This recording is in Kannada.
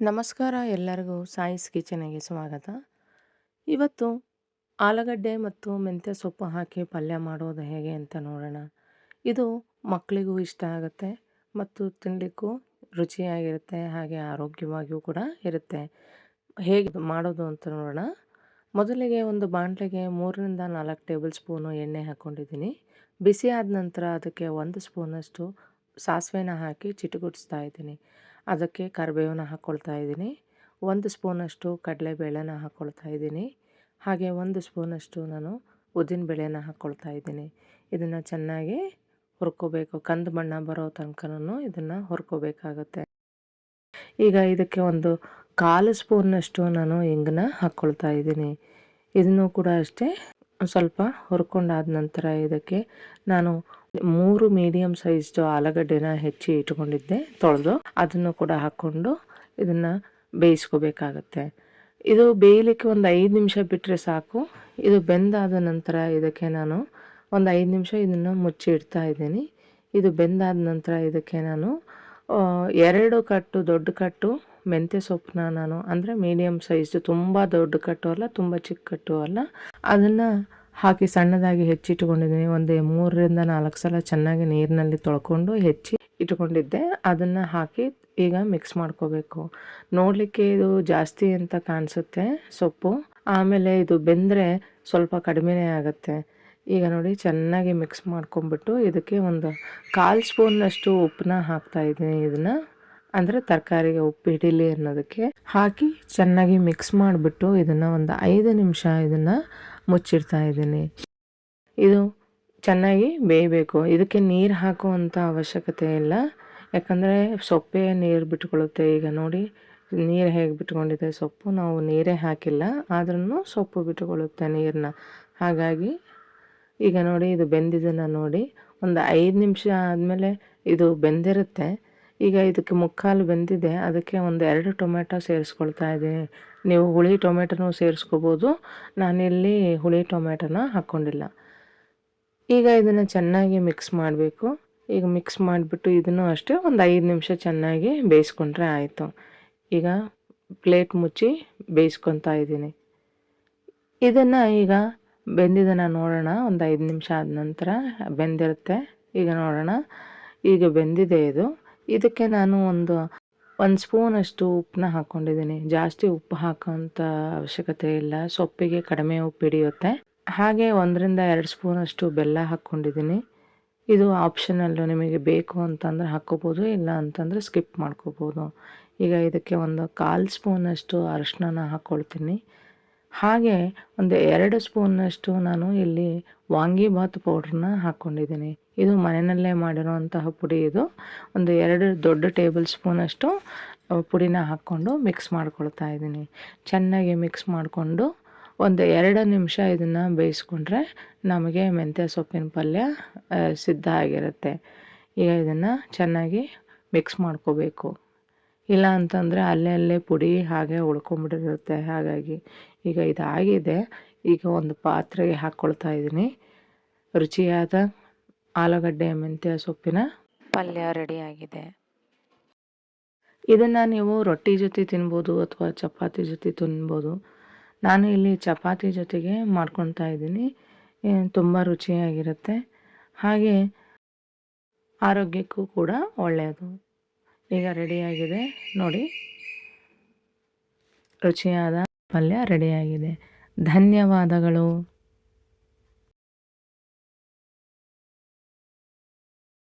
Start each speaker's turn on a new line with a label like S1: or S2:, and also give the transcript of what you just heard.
S1: ನಮಸ್ಕಾರ ಎಲ್ಲರಿಗೂ ಸಾಯಿಸ್ ಕಿಚನಿಗೆ ಸ್ವಾಗತ. ಇವತ್ತು ಆಲೂಗಡ್ಡೆ ಮತ್ತು ಮೆಂತ್ಯ ಸೊಪ್ಪು ಹಾಕಿ ಪಲ್ಯ ಮಾಡೋದು ಹೇಗೆ ಅಂತ ನೋಡೋಣ. ಇದು ಮಕ್ಕಳಿಗೂ ಇಷ್ಟ ಆಗುತ್ತೆ ಮತ್ತು ತಿನ್ನಲಿಕ್ಕೂ ರುಚಿಯಾಗಿರುತ್ತೆ, ಹಾಗೆ ಆರೋಗ್ಯವಾಗಿಯೂ ಕೂಡ ಇರುತ್ತೆ. ಹೇಗೆ ಮಾಡೋದು ಅಂತ ನೋಡೋಣ. ಮೊದಲಿಗೆ ಒಂದು ಬಾಣಲೆಗೆ 3ರಿಂದ 4 ಟೇಬಲ್ ಸ್ಪೂನು ಎಣ್ಣೆ ಹಾಕ್ಕೊಂಡಿದ್ದೀನಿ. ಬಿಸಿ ಆದ ನಂತರ ಅದಕ್ಕೆ 1 ಸ್ಪೂನಷ್ಟು ಸಾಸಿವೆನ ಹಾಕಿ ಚಿಟುಕಿಸ್ತಾ ಇದ್ದೀನಿ. ಅದಕ್ಕೆ ಕರಿಬೇವನ್ನ ಹಾಕ್ಕೊಳ್ತಾ ಇದ್ದೀನಿ. 1 ಸ್ಪೂನಷ್ಟು ಕಡಲೆಬೇಳೆನ ಹಾಕ್ಕೊಳ್ತಾ ಇದ್ದೀನಿ. ಹಾಗೆ 1 ಸ್ಪೂನಷ್ಟು ನಾನು ಉದ್ದಿನಬೇಳೆನ ಹಾಕ್ಕೊಳ್ತಾ ಇದ್ದೀನಿ. ಇದನ್ನು ಚೆನ್ನಾಗಿ ಹುರ್ಕೋಬೇಕು. ಕಂದು ಬಣ್ಣ ಬರೋ ತನಕನೂ ಇದನ್ನು ಹುರ್ಕೋಬೇಕಾಗತ್ತೆ. ಈಗ ಇದಕ್ಕೆ 1/4 ಸ್ಪೂನಷ್ಟು ನಾನು ಇಂಗನ್ನ ಹಾಕ್ಕೊಳ್ತಾ ಇದ್ದೀನಿ. ಇದನ್ನು ಕೂಡ ಅಷ್ಟೇ ಸ್ವಲ್ಪ ಹುರ್ಕೊಂಡಾದ ನಂತರ ಇದಕ್ಕೆ ನಾನು 3 ಮೀಡಿಯಮ್ ಸೈಜ್ದು ಆಲೂಗಡ್ಡೆನ ಹೆಚ್ಚಿ ಇಟ್ಕೊಂಡಿದ್ದೆ ತೊಳೆದು, ಅದನ್ನು ಕೂಡ ಹಾಕ್ಕೊಂಡು ಇದನ್ನು ಬೇಯಿಸ್ಕೋಬೇಕಾಗತ್ತೆ. ಇದು ಬೇಯಲಿಕ್ಕೆ ಒಂದು 5 ನಿಮಿಷ ಬಿಟ್ಟರೆ ಸಾಕು. ಇದು ಬೆಂದಾದ ನಂತರ ಇದಕ್ಕೆ ನಾನು ಒಂದು 5 ನಿಮಿಷ ಇದನ್ನು ಮುಚ್ಚಿ ಇಡ್ತಾ ಇದ್ದೀನಿ. ಇದು ಬೆಂದಾದ ನಂತರ ಇದಕ್ಕೆ ನಾನು 2 ಕಟ್ಟು ದೊಡ್ಡ ಕಟ್ಟು ಮೆಂತ್ಯ ಸೊಪ್ಪನ್ನ ನಾನು ಅಂದರೆ ಮೀಡಿಯಮ್ ಸೈಜ್, ತುಂಬ ದೊಡ್ಡ ಕಟ್ಟು ಅಲ್ಲ, ತುಂಬ ಚಿಕ್ಕ ಕಟ್ಟು ಅಲ್ಲ, ಅದನ್ನು ಹಾಕಿ ಸಣ್ಣದಾಗಿ ಹೆಚ್ಚಿಟ್ಕೊಂಡಿದ್ದೀನಿ. ಒಂದು 3ರಿಂದ 4 ಸಲ ಚೆನ್ನಾಗಿ ನೀರಿನಲ್ಲಿ ತೊಳ್ಕೊಂಡು ಹೆಚ್ಚಿ ಇಟ್ಕೊಂಡಿದ್ದೆ. ಅದನ್ನು ಹಾಕಿ ಈಗ ಮಿಕ್ಸ್ ಮಾಡ್ಕೋಬೇಕು. ನೋಡಲಿಕ್ಕೆ ಇದು ಜಾಸ್ತಿ ಅಂತ ಕಾಣಿಸುತ್ತೆ ಸೊಪ್ಪು, ಆಮೇಲೆ ಇದು ಬೆಂದರೆ ಸ್ವಲ್ಪ ಕಡಿಮೆನೇ ಆಗುತ್ತೆ. ಈಗ ನೋಡಿ ಚೆನ್ನಾಗಿ ಮಿಕ್ಸ್ ಮಾಡ್ಕೊಂಬಿಟ್ಟು ಇದಕ್ಕೆ 1/4 ಸ್ಪೂನಷ್ಟು ಉಪ್ಪನ್ನ ಹಾಕ್ತಾಯಿದ್ದೀನಿ. ಇದನ್ನು ಅಂದರೆ ತರಕಾರಿಗೆ ಉಪ್ಪು ಹಿಡೀಲಿ ಅನ್ನೋದಕ್ಕೆ ಹಾಕಿ ಚೆನ್ನಾಗಿ ಮಿಕ್ಸ್ ಮಾಡಿಬಿಟ್ಟು ಇದನ್ನು ಒಂದು 5 ನಿಮಿಷ ಇದನ್ನು ಮುಚ್ಚಿಡ್ತಾ ಇದ್ದೀನಿ. ಇದು ಚೆನ್ನಾಗಿ ಬೇಯಬೇಕು. ಇದಕ್ಕೆ ನೀರು ಹಾಕುವಂಥ ಅವಶ್ಯಕತೆ ಇಲ್ಲ, ಯಾಕಂದರೆ ಸೊಪ್ಪೇ ನೀರು ಬಿಟ್ಕೊಳ್ಳುತ್ತೆ. ಈಗ ನೋಡಿ ನೀರು ಹೇಗೆ ಬಿಟ್ಕೊಂಡಿದೆ ಸೊಪ್ಪು, ನಾವು ನೀರೇ ಹಾಕಿಲ್ಲ ಆದ್ರೂ ಸೊಪ್ಪು ಬಿಟ್ಕೊಳ್ಳುತ್ತೆ ನೀರನ್ನ. ಹಾಗಾಗಿ ಈಗ ನೋಡಿ ಇದು ಬೆಂದಿದ್ದನ್ನು ನೋಡಿ ಒಂದು 5 ನಿಮಿಷ ಆದಮೇಲೆ ಇದು ಬೆಂದಿರುತ್ತೆ. ಈಗ ಇದಕ್ಕೆ ಮುಕ್ಕಾಲು ಬೆಂದಿದೆ. ಅದಕ್ಕೆ 2 ಟೊಮೆಟೊ ಸೇರಿಸ್ಕೊಳ್ತಾ ಇದ್ದೀನಿ. ನೀವು ಹುಳಿ ಟೊಮೆಟೊನೂ ಸೇರಿಸ್ಕೋಬೋದು. ನಾನಿಲ್ಲಿ ಹುಳಿ ಟೊಮೆಟೊನ ಹಾಕ್ಕೊಂಡಿಲ್ಲ. ಈಗ ಇದನ್ನು ಚೆನ್ನಾಗಿ ಮಿಕ್ಸ್ ಮಾಡಬೇಕು. ಈಗ ಮಿಕ್ಸ್ ಮಾಡಿಬಿಟ್ಟು ಇದನ್ನು ಅಷ್ಟೇ ಒಂದು 5 ನಿಮಿಷ ಚೆನ್ನಾಗಿ ಬೇಯಿಸ್ಕೊಂಡ್ರೆ ಆಯಿತು. ಈಗ ಪ್ಲೇಟ್ ಮುಚ್ಚಿ ಬೇಯಿಸ್ಕೊತಾ ಇದ್ದೀನಿ. ಇದನ್ನು ಈಗ ಬೆಂದಿದ್ದನ್ನು ನೋಡೋಣ. ಒಂದು 5 ನಿಮಿಷ ಆದ ನಂತರ ಬೆಂದಿರುತ್ತೆ. ಈಗ ನೋಡೋಣ, ಈಗ ಬೆಂದಿದೆ ಇದು. ಇದಕ್ಕೆ ನಾನು ಒಂದು ಸ್ಪೂನಷ್ಟು ಉಪ್ಪನ್ನ ಹಾಕ್ಕೊಂಡಿದ್ದೀನಿ. ಜಾಸ್ತಿ ಉಪ್ಪು ಹಾಕೋಂಥ ಅವಶ್ಯಕತೆ ಇಲ್ಲ, ಸೊಪ್ಪಿಗೆ ಕಡಿಮೆ ಉಪ್ಪು ಹಿಡಿಯುತ್ತೆ. ಹಾಗೆ 1ರಿಂದ 2 ಸ್ಪೂನಷ್ಟು ಬೆಲ್ಲ ಹಾಕ್ಕೊಂಡಿದ್ದೀನಿ. ಇದು ಆಪ್ಷನಲ್ಲು, ನಿಮಗೆ ಬೇಕು ಅಂತಂದರೆ ಹಾಕ್ಕೋಬೋದು, ಇಲ್ಲ ಅಂತಂದರೆ ಸ್ಕಿಪ್ ಮಾಡ್ಕೋಬೋದು. ಈಗ ಇದಕ್ಕೆ 1/4 ಸ್ಪೂನಷ್ಟು ಅರಿಶಿನ ಹಾಕ್ಕೊಳ್ತೀನಿ. ಹಾಗೆ 2 ಸ್ಪೂನಷ್ಟು ನಾನು ಇಲ್ಲಿ ವಾಂಗಿಬಾತ್ ಪೌಡ್ರನ್ನ ಹಾಕ್ಕೊಂಡಿದ್ದೀನಿ. ಇದು ಮನೆಯಲ್ಲೇ ಮಾಡಿರೋಂತಹ ಪುಡಿ. ಇದು 2 ದೊಡ್ಡ ಟೇಬಲ್ ಸ್ಪೂನಷ್ಟು ಪುಡಿನ ಹಾಕ್ಕೊಂಡು ಮಿಕ್ಸ್ ಮಾಡ್ಕೊಳ್ತಾ ಇದ್ದೀನಿ. ಚೆನ್ನಾಗಿ ಮಿಕ್ಸ್ ಮಾಡಿಕೊಂಡು 2 ನಿಮಿಷ ಇದನ್ನು ಬೇಯಿಸ್ಕೊಂಡ್ರೆ ನಮಗೆ ಮೆಂತ್ಯ ಸೊಪ್ಪಿನ ಪಲ್ಯ ಸಿದ್ಧ ಆಗಿರುತ್ತೆ. ಈಗ ಇದನ್ನು ಚೆನ್ನಾಗಿ ಮಿಕ್ಸ್ ಮಾಡ್ಕೋಬೇಕು, ಇಲ್ಲ ಅಂತಂದರೆ ಅಲ್ಲೇ ಪುಡಿ ಹಾಗೆ ಉಳ್ಕೊಂಬಿಟ್ಟಿರುತ್ತೆ. ಹಾಗಾಗಿ ಈಗ ಇದಾಗಿದೆ. ಈಗ ಒಂದು ಪಾತ್ರೆಗೆ ಹಾಕ್ಕೊಳ್ತಾ ಇದ್ದೀನಿ. ರುಚಿಯಾದ ಆಲೂಗಡ್ಡೆ ಮೆಂತ್ಯ ಸೊಪ್ಪಿನ ಪಲ್ಯ ರೆಡಿಯಾಗಿದೆ. ಇದನ್ನು ನೀವು ರೊಟ್ಟಿ ಜೊತೆ ತಿನ್ಬೋದು ಅಥವಾ ಚಪಾತಿ ಜೊತೆ ತಿನ್ಬೋದು. ನಾನು ಇಲ್ಲಿ ಚಪಾತಿ ಜೊತೆಗೆ ಮಾಡ್ಕೊತಾ ಇದ್ದೀನಿ. ತುಂಬ ರುಚಿಯಾಗಿರುತ್ತೆ, ಹಾಗೆ ಆರೋಗ್ಯಕ್ಕೂ ಕೂಡ ಒಳ್ಳೆಯದು. ಈಗ ರೆಡಿಯಾಗಿದೆ ನೋಡಿ, ರುಚಿಯಾದ ಪಲ್ಯ ರೆಡಿಯಾಗಿದೆ. ಧನ್ಯವಾದಗಳು.